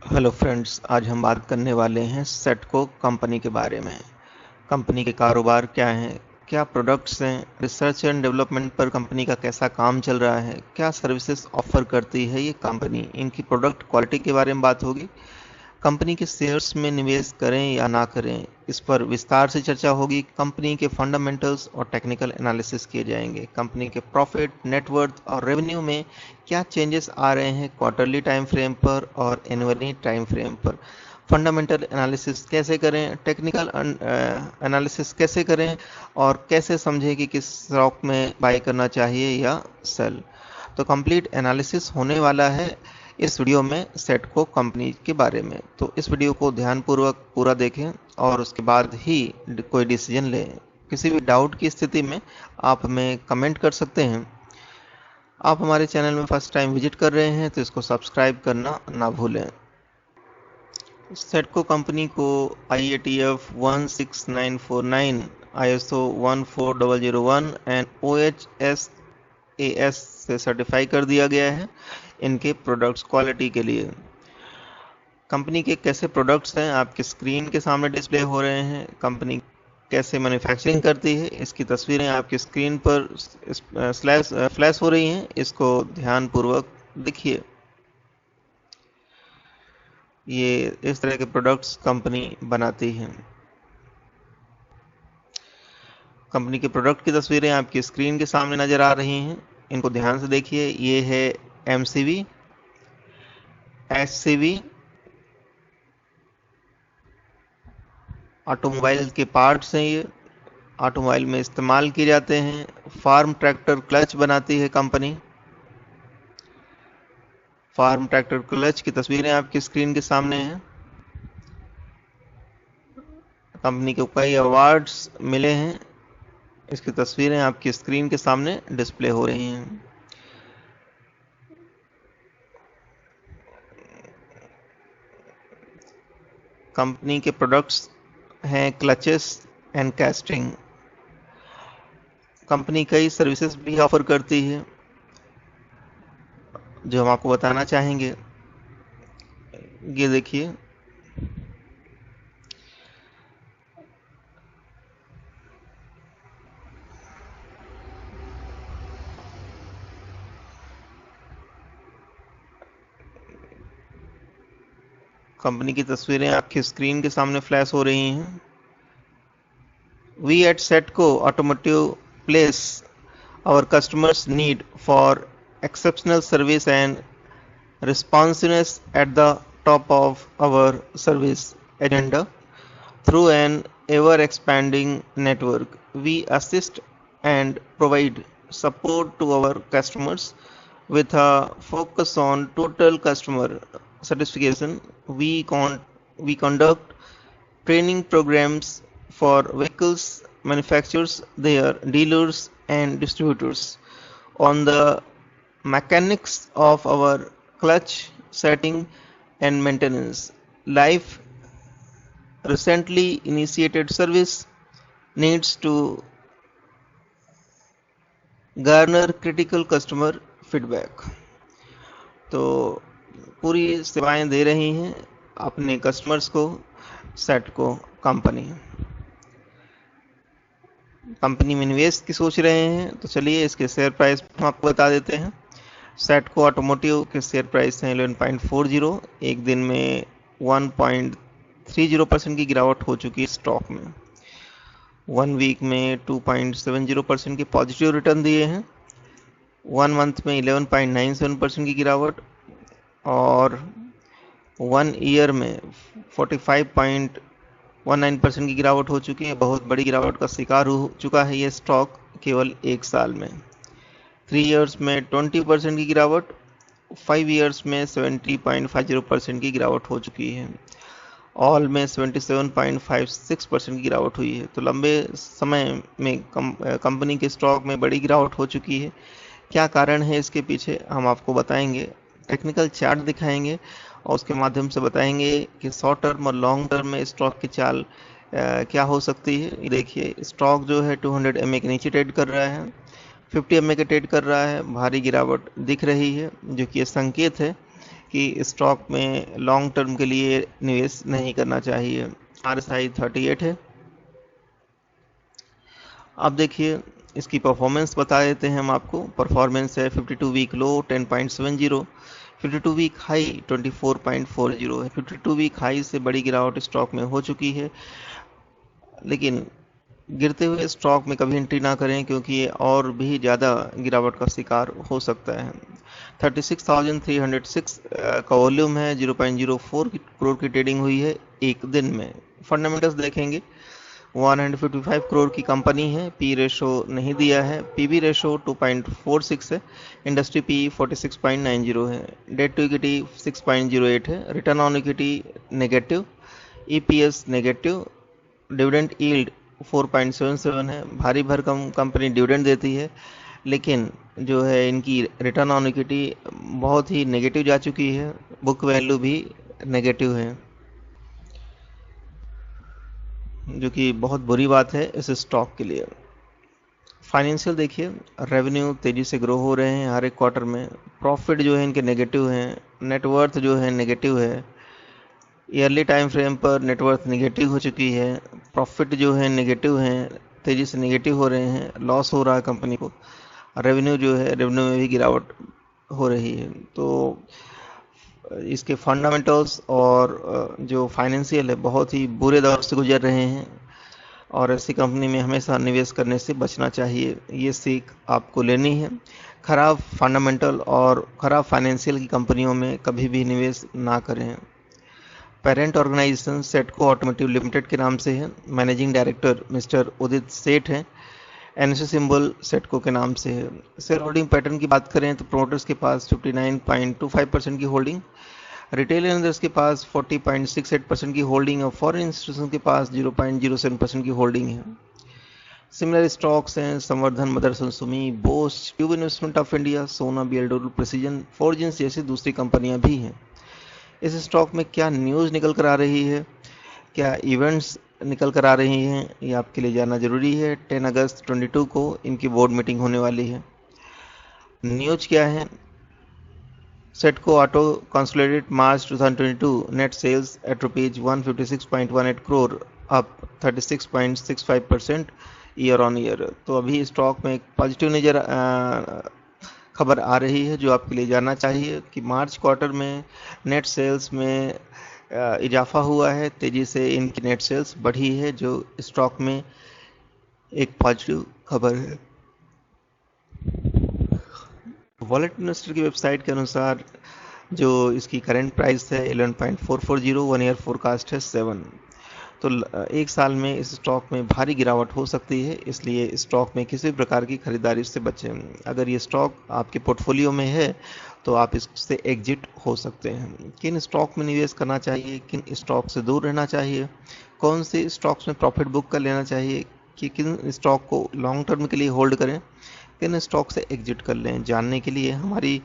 Hello friends, आज हम बात करने वाले हैं सेटको कंपनी के बारे में। कंपनी के कारोबार क्या हैं, क्या प्रोडक्ट्स हैं, रिसर्च एंड डेवलपमेंट पर कंपनी का कैसा काम चल रहा है, क्या सर्विसेज ऑफर करती है ये कंपनी, इनकी प्रोडक्ट क्वालिटी के बारे में बात होगी। कंपनी के शेयर्स में निवेश करें या ना करें, इस पर विस्तार से चर्चा होगी। कंपनी के फंडामेंटल्स और टेक्निकल एनालिसिस किए जाएंगे। कंपनी के प्रॉफिट, नेटवर्थ और रेवेन्यू में क्या चेंजेस आ रहे हैं क्वार्टरली टाइम फ्रेम पर और एनुअली टाइम फ्रेम पर। फंडामेंटल एनालिसिस कैसे करें, टेक्निकल एनालिसिस कैसे करें और कैसे समझें कि किस स्टॉक में बाई करना चाहिए या सेल। तो कंप्लीट एनालिसिस होने वाला है इस वीडियो में सेटको कंपनी के बारे में। तो इस वीडियो को ध्यानपूर्वक पूरा देखें और उसके बाद ही कोई डिसीजन लें। किसी भी डाउट की स्थिति में आप हमें कमेंट कर सकते हैं। आप हमारे चैनल में फर्स्ट टाइम विजिट कर रहे हैं तो इसको सब्सक्राइब करना ना भूलें। सेटको कंपनी को IATF 16949, ISO 14001 एंड OHSAS से सर्टिफाई कर दिया गया है इनके प्रोडक्ट्स क्वालिटी के लिए। कंपनी के कैसे प्रोडक्ट्स हैं आपके स्क्रीन के सामने डिस्प्ले हो रहे हैं। कंपनी कैसे मैन्युफैक्चरिंग करती है इसकी तस्वीरें आपकी स्क्रीन पर फ्लैश हो रही हैं, इसको ध्यानपूर्वक देखिए। ये इस तरह के प्रोडक्ट्स कंपनी बनाती है। कंपनी के प्रोडक्ट की तस्वीरें आपकी स्क्रीन के सामने नज़र आ रही हैं, इनको ध्यान से देखिए। ये है MCV, HCV, ऑटोमोबाइल के पार्ट्स हैं। ये ऑटोमोबाइल में इस्तेमाल किए जाते हैं। फार्म ट्रैक्टर क्लच बनाती है कंपनी। फार्म ट्रैक्टर क्लच की तस्वीरें आपकी स्क्रीन के सामने हैं। कंपनी को कई अवार्ड्स मिले हैं, इसकी तस्वीरें आपकी स्क्रीन के सामने डिस्प्ले हो रही हैं। कंपनी के प्रोडक्ट्स हैं क्लचेस एंड कैस्टिंग। कंपनी कई सर्विसेज भी ऑफर करती है जो हम आपको बताना चाहेंगे। ये देखिए, कंपनी की तस्वीरें आपकी स्क्रीन के सामने फ्लैश हो रही हैं। We at Setco Automotive place our customers' need for exceptional service and responsiveness at the top of our service agenda. Through an ever-expanding network, we assist and provide support to our customers with a focus on total customer satisfaction. We conduct training programs for vehicles manufacturers, their dealers and distributors on the mechanics of our clutch setting and maintenance. Life recently initiated service needs to garner critical customer feedback. तो पूरी सेवाएं दे रही हैं अपने customers को सेटको company. Company में निवेश की सोच रहे हैं तो चलिए इसके शेयर प्राइस हम आपको बता देते हैं। सेटको ऑटोमोटिव के शेयर प्राइस हैं 11.40। एक दिन में 1.30% की गिरावट हो चुकी है स्टॉक में। 1 वीक में 2.70% की पॉजिटिव रिटर्न दिए हैं। 1 मंथ में 11.97% की गिरावट और 1 ईयर में 45.19% की गिरावट हो चुकी है। बहुत बड़ी गिरावट का शिकार हो चुका है ये स्टॉक केवल 1 साल में। 3 ईयर्स में 20% की गिरावट, 5 ईयर्स में 70.50% की गिरावट हो चुकी है। ऑल में 77.56% की गिरावट हुई है। तो लंबे समय में कंपनी के स्टॉक में बड़ी गिरावट हो चुकी है। क्या कारण है इसके पीछे हम आपको बताएंगे, टेक्निकल चार्ट दिखाएंगे और उसके माध्यम से बताएंगे कि शॉर्ट टर्म और लॉन्ग टर्म में स्टॉक की चाल क्या हो सकती है। देखिए, स्टॉक जो है 200 MA के नीचे ट्रेड कर रहा है, 50 MA के ट्रेड कर रहा है। भारी गिरावट दिख रही है जो कि ये संकेत है कि स्टॉक में लॉन्ग टर्म के लिए निवेश नहीं करना चाहिए। RSI 38 है। अब देखिए इसकी परफॉर्मेंस बता देते हैं हम आपको। परफॉर्मेंस है 52 वीक लो 10.70, 52 वीक हाई 24.40 है। 52 वीक हाई से बड़ी गिरावट स्टॉक में हो चुकी है, लेकिन गिरते हुए स्टॉक में कभी एंट्री ना करें, क्योंकि ये और भी ज़्यादा गिरावट का शिकार हो सकता है। 36,306 का वॉल्यूम है, 0.04 करोड़ की ट्रेडिंग हुई है एक दिन में। फंडामेंटल्स देखेंगे, 155 करोड़ की कंपनी है, पी रेशो नहीं दिया है, पीबी रेशो 2.46 है, इंडस्ट्री पी 46.90 है, डेट टू इक्विटी 6.08 है, return on equity negative, EPS negative, dividend yield 4.77 है। भारी भरकम कंपनी डिविडेंड देती है, लेकिन जो है इनकी रिटर्न ऑन इक्विटी बहुत ही नेगेटिव जा चुकी है, बुक वैल्यू भी नेगेटिव है, जो कि बहुत बुरी बात है इस स्टॉक के लिए। फाइनेंशियल देखिए, रेवेन्यू तेज़ी से ग्रो हो रहे हैं हर एक क्वार्टर में, प्रॉफिट जो है इनके नेगेटिव हैं, नेटवर्थ जो है नेगेटिव है, ईयरली टाइम फ्रेम पर नेटवर्थ नेगेटिव हो चुकी है, प्रॉफिट जो है नेगेटिव हैं, तेज़ी से नेगेटिव हो रहे हैं, लॉस हो रहा है कंपनी को, रेवेन्यू जो है रेवेन्यू में भी गिरावट हो रही है। तो इसके फंडामेंटल्स और जो फाइनेंशियल है बहुत ही बुरे दौर से गुजर रहे हैं, और ऐसी कंपनी में हमेशा निवेश करने से बचना चाहिए, ये सीख आपको लेनी है। खराब फंडामेंटल और खराब फाइनेंशियल की कंपनियों में कभी भी निवेश ना करें। पेरेंट ऑर्गेनाइजेशन सेटको ऑटोमोटिव लिमिटेड के नाम से है, मैनेजिंग डायरेक्टर मिस्टर उदित सेठ हैं, एनएससी सिंबल सेटको के नाम से है। शेयर होल्डिंग पैटर्न की बात करें तो प्रोमोटर्स के पास 59.25% की होल्डिंग, रिटेल इन्वेस्टर्स के पास 40.68% की होल्डिंग और फॉरेन इंस्टीट्यूशन के पास 0.07% की होल्डिंग है। सिमिलर स्टॉक्स हैं Samvardhana, Motherson Sumi, Bosch, tube investment of India, Sona, BLW, precision, forgings जैसी दूसरी कंपनियां भी हैं। इस स्टॉक में क्या न्यूज़ निकल कर आ रही है, क्या इवेंट्स निकल कर आ रही हैं, ये आपके लिए जानना जरूरी है। 10 अगस्त 22 को इनकी बोर्ड मीटिंग होने वाली है। न्यूज क्या है, Setco auto consolidated March 2022 net sales at rupees 156.18 crore, up 36.65% year on year. तो अभी स्टॉक में एक पॉजिटिव खबर आ रही है जो आपके लिए जानना चाहिए कि मार्च क्वार्टर में नेट सेल्स में इजाफा हुआ है, तेज़ी से इनकी नेट सेल्स बढ़ी है, जो स्टॉक में एक पॉजिटिव खबर है। वॉलेट इन्वेस्टर की वेबसाइट के अनुसार जो इसकी करंट प्राइस है 11.440, 1 ईयर फोरकास्ट है 7। तो एक साल में इस स्टॉक में भारी गिरावट हो सकती है, इसलिए स्टॉक में किसी प्रकार की खरीदारी से बचें। अगर ये स्टॉक आपके पोर्टफोलियो में है तो आप इससे एग्जिट हो सकते हैं। किन स्टॉक में निवेश करना चाहिए, किन स्टॉक से दूर रहना चाहिए, कौन से स्टॉक्स में प्रॉफिट बुक कर लेना चाहिए, कि किन स्टॉक को लॉन्ग टर्म के लिए होल्ड करें, किन स्टॉक से एग्जिट कर लें, जानने के लिए हमारी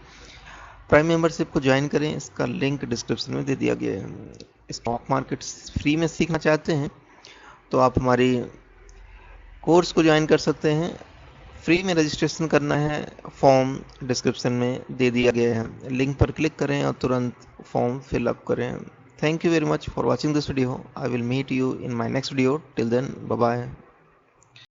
प्राइम मेंबरशिप को ज्वाइन करें। इसका लिंक डिस्क्रिप्शन में दे दिया गया है। स्टॉक मार्केट फ्री में सीखना चाहते हैं तो आप हमारी कोर्स को ज्वाइन कर सकते हैं। फ्री में रजिस्ट्रेशन करना है, फॉर्म डिस्क्रिप्शन में दे दिया गया है, लिंक पर क्लिक करें और तुरंत फॉर्म फिलअप करें। Thank you very much for watching this video. I will meet you in my next video. Till then, bye bye.